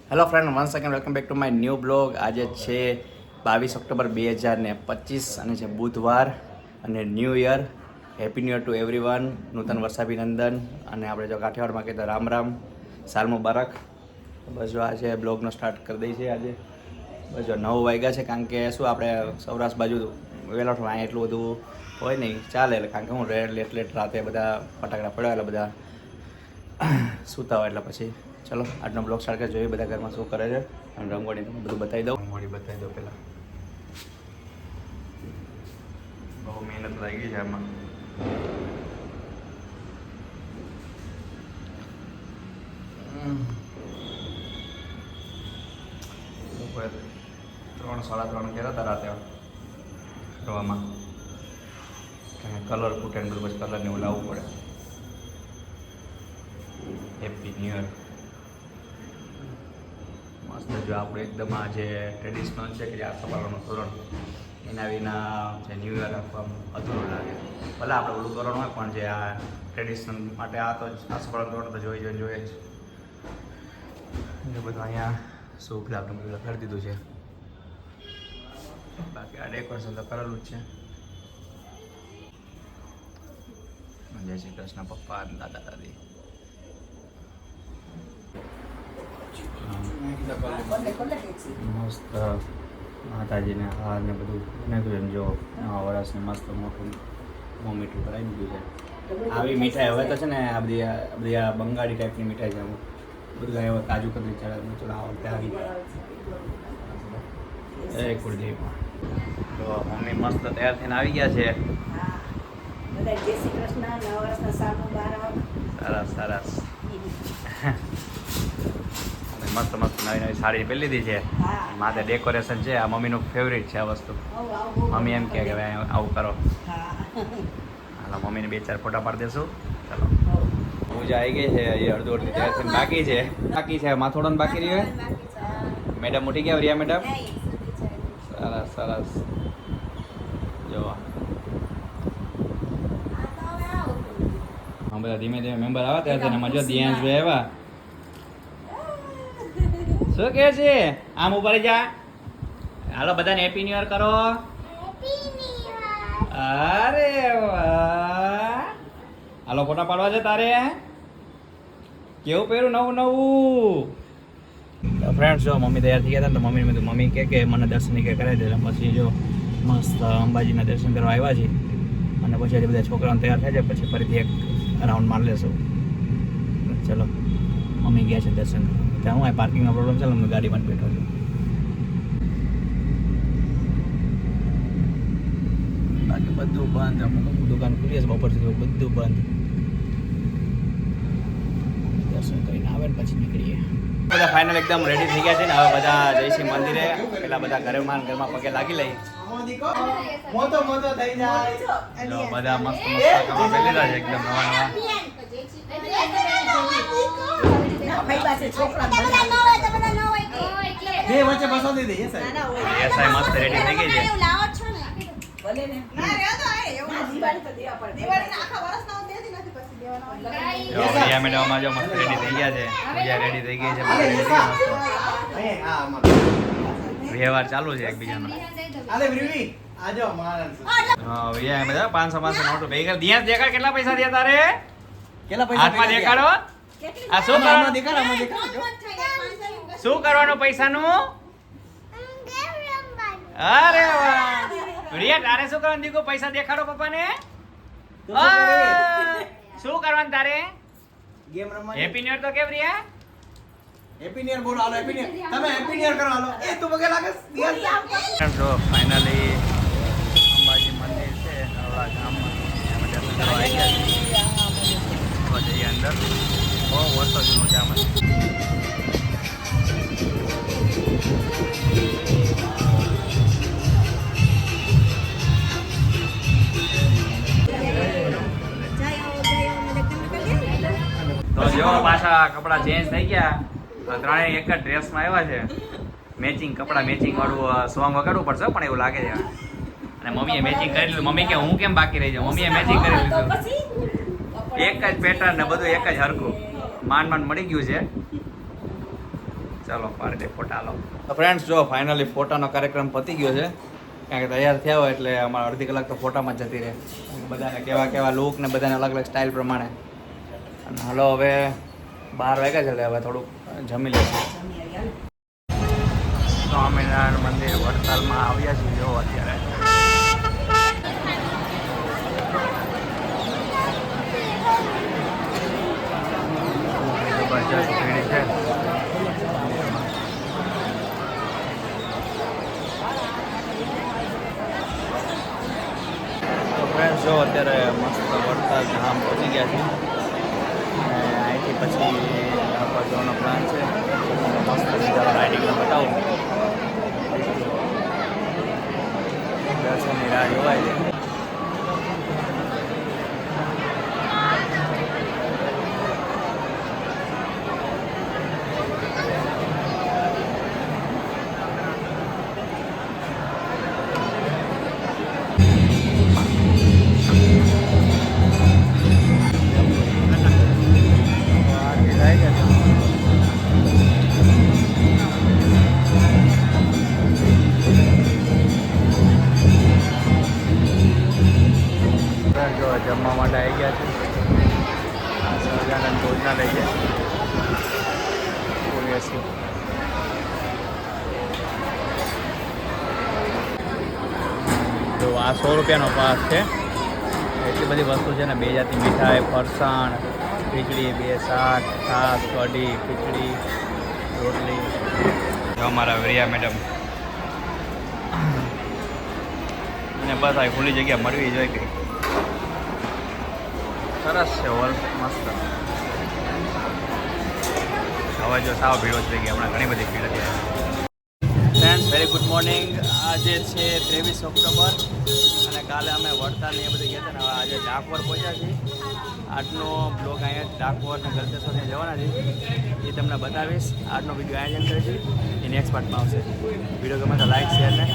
Hello friend, one second welcome back to my new blog. આજે છે 22 October 2025 અને છે બુધવાર અને new year. Happy new year to everyone. નૂતન વર્ષાભિનંદન. અને આપણે જો કાઠિયાવાડમાં કહેતા રામ રામ, સાલ મુબારક. બસ જો આજે બ્લોગનો સ્ટાર્ટ કરી દઈએ છીએ. આજે બસ જો 9 વાગ્યા છે, કારણ કે શું આપણે સૌરાષ્ટ્ર બાજુ વહેલો અહીંયા એટલું બધું હોય નહીં, ચાલે. એટલે કારણ કે હું લેટ રાતે બધા ફટાકડા પડ્યા એટલે બધા સૂતા હોય, એટલે પછી ચલો આજનો બ્લોગ સ્ટાર્ટ કરી જોઈએ બધા ઘરમાં શું કરે છે. અને રંગોળી તમને બધું બતાવી દઉં. રંગોળી બતાવી દઉં પહેલાં. બહુ મહેનત લાગી છે આમાં. લોકોએ 3-3:30 કર્યા હતા રાતે કરવામાં. કલર ફૂટે ને બધું, પછી કલરને એવું લાવવું પડે. Happy new year. મસ્ત. જો આપણે એકદમ આ જે ટ્રેડિશનલ છે કે જે આસોપાલવનું તોરણ, એના વિના જે ન્યૂ યર આપવામાં અધૂરું લાગે. ભલે આપણે ઓલું તોરણ હોય, પણ જે આ ટ્રેડિશનલ માટે આ તો આસોપાલવનું તોરણ તો જોઈએ જ. એ બધું અહીંયા શુભ લાભ બધું લખાડી દીધું છે. બાકી આ ડેકોરેશન તો કરેલું જ છે. જય શ્રી કૃષ્ણ પપ્પા, દાદા દાદી. મસ્ત માતાજીને હાર ને બધું નાખ્યું. જો નવા વર્ષને મસ્ત મોટું મીઠું કરાવી દીધું છે. આવી મીઠાઈ હવે તો છે ને, આ બધી આ બંગાળી ટાઈપની મીઠાઈ છે. બધું હવે કાજુ કતરી ચડાવે. ચલો આ વખતે આવી જય કુળદેવમાં. તો મમ્મી મસ્ત તૈયાર થઈને આવી ગયા છે. સરસ સરસ. મસ્ત મસ્ત નવી સાડી પહેરી લીધી છે. માથે ડેકોરેશન છે. આ મમ્મીનું ફેવરિટ છે આ વસ્તુ. મમ્મી એમ કહે કે ભાઈ આવું કરો. હાલો મમ્મીને 2-4 ફોટા પાડી દેશું. ચાલો પૂજા આવી ગઈ છે. એ અડધી તૈયાર થઈને બાકી છે. માથોડો ને બાકી રહ્યો. મેડમ ઉઠી ગયા? રિયા મેડમ સરસ સરસ. જો બધા ધીમે ધીમે મેમ્બર આવે ત્યારે મજા ધ્યાન જોઈ આવ્યા. શું કે છે? આમ ઉપર જા. હાલો બધાને હેપી ન્યુ યર કરો. અરે વાહ. હાલો ફોટા પાડવા છે તારે. કેવું પહેર્યું નવું નવું. ફ્રેન્ડ્સ જો મમ્મી તૈયાર થઈ ગયા હતા, તો મમ્મી કે મને દર્શન કે કરાવી દે. પછી જો મસ્ત અંબાજીના દર્શન કરવા આવ્યા છે. અને પછી આજે બધા છોકરાઓને તૈયાર થાય છે. પછી ફરીથી એક રાઉન્ડ મારી લેશું. ચલો મમ્મી ગયા છે દર્શન. ત્યાં હું પાર્કિંગનો પ્રોબ્લેમ છે, હું ગાડીમાં બેઠો છું. બાકી બધું બંધ. અમુક દુકાન ખુલી છે બપોર સુધી, બધું બંધ. દર્શન કરીને આવે ને પછી નીકળીએ. બધા ફાઇનલ એકદમ રેડી થઈ ગયા છે ને. હવે બધા જઈશું મંદિરે. પેલા બધા ઘરમાં પગે લાગી લઈ. મોટો થઈ જાય. બધા મસ્ત કપડા પહેરી રહ્યા છે એકદમ નવા નવા. મસ્ત રેડી થઈ ગઈ છે. રિયા મેડમ જો મસ્ત રેડી થઈ ગયા છે. પૂજા રેડી થઈ ગઈ છે. વ્યવહાર ચાલુ છે એકબીજાનો. હા બધા 500 નોટો ભેગા. દિયા દેખાડ કેટલા પૈસા દે તારે? હાથમાં દેખાડો. આ શું કરવાનું? શું કરવાનું પૈસાનું? અરે વાહ. રિયા તારે શું કરવાનું? દીકો પૈસા દેખાડો પપ્પાને. શું કરવાનું તારે? ગેમ રમવાની. હેપી ન્યુ યર તો કેમ રિયા? હેપી ન્યુ યર બોલો. હાલો હેપી ન્યુ યર. તમે હેપી ન્યુ યર કરો. હાલો એ તું પગે લાગે. જો ફાઇનલી અંબાજી મંદિર છે નવડા ગામમાં. એમાં દર્શન કરવા આવી ગયા છે. જઈએ અંદર. બહુ વર્ષો જૂનું છે આ મંદિર. તો જો પાછા કપડા ચેન્જ થઈ ગયા. ત્રણેય એક જ ડ્રેસમાં આવ્યા છે. મેચિંગ કપડા, મેચિંગ વાળું સોંગ વગાડવું પડશે પણ એવું લાગે છે. અને મમ્મીએ મેચિંગ કરી લીધું. મમ્મી કે હું કેમ બાકી રહી જાઉં? મમ્મીએ મેચિંગ કરી લીધું. એક જ પેટર્ન ને બધું એક જ હરખું. માંડ મળી ગયું છે. ચાલો પાડી દે ફોટા લો. તો ફ્રેન્ડ્સ જો ફાઇનલી ફોટાનો કાર્યક્રમ પતી ગયો છે, કારણ કે તૈયાર થયા હોય એટલે અમારે અડધી કલાક તો ફોટામાં જ જતી રહે. બધાને કેવા કેવા લુક ને બધાને અલગ અલગ સ્ટાઇલ પ્રમાણે. અને હાલો હવે 12 વાગ્યા છે એટલે હવે થોડુંક જમી લઈશું. સ્વામિનારાયણ મંદિર વડતાલમાં આવ્યા છીએ જો અત્યારે. જબરજસ્ત ભીડ છે. ફ્રેન્ડ્સ જો અત્યારે મસ્ત વડતાલ ધામ પહોંચી ગયા છે અને અહીંથી પછી આપવા જવાનો પ્લાન છે. મસ્ત સીધા રાઇડિંગમાં બતાવું. દર્શનની રાહ જોવાય છે. જમવા માટે આવી ગયા છે. સહજાનંદ ભોજનાલય છે. તો આ 100 રૂપિયાનો પાસ છે. એટલી બધી વસ્તુ છે ને, 2 જાતની મીઠાઈ, ફરસાણ, ખીચડી, 2 શાક, છાશ, કઢી, ખીચડી, રોટલી. અમારા વેરિયા મેડમ અને બસ આ ખુલ્લી જગ્યા મળવી જોઈએ કે સરસ છે હોલ મસ્ત. હવે જો સાવ ભીડો થઈ ગઈ, હમણાં ઘણી બધી ભીડ હતી. Friends very good morning. આજે છે 23 ઓક્ટોબર અને કાલે અમે વડતાલની એ બધી ગયા હતા ને હવે આજે ડાકોર પહોંચ્યા છીએ. આજનો બ્લોગ અહીંયા ડાકોર ને ગલતેશ્વર ત્યાં જવાના છે એ તમને બતાવીશ. આજનો વિડીયો અહીંયા જ એન્ડ કરીશું. એ નેક્સ્ટ પાર્ટમાં આવશે. વિડીયો ગમે તો લાઈક શેર ને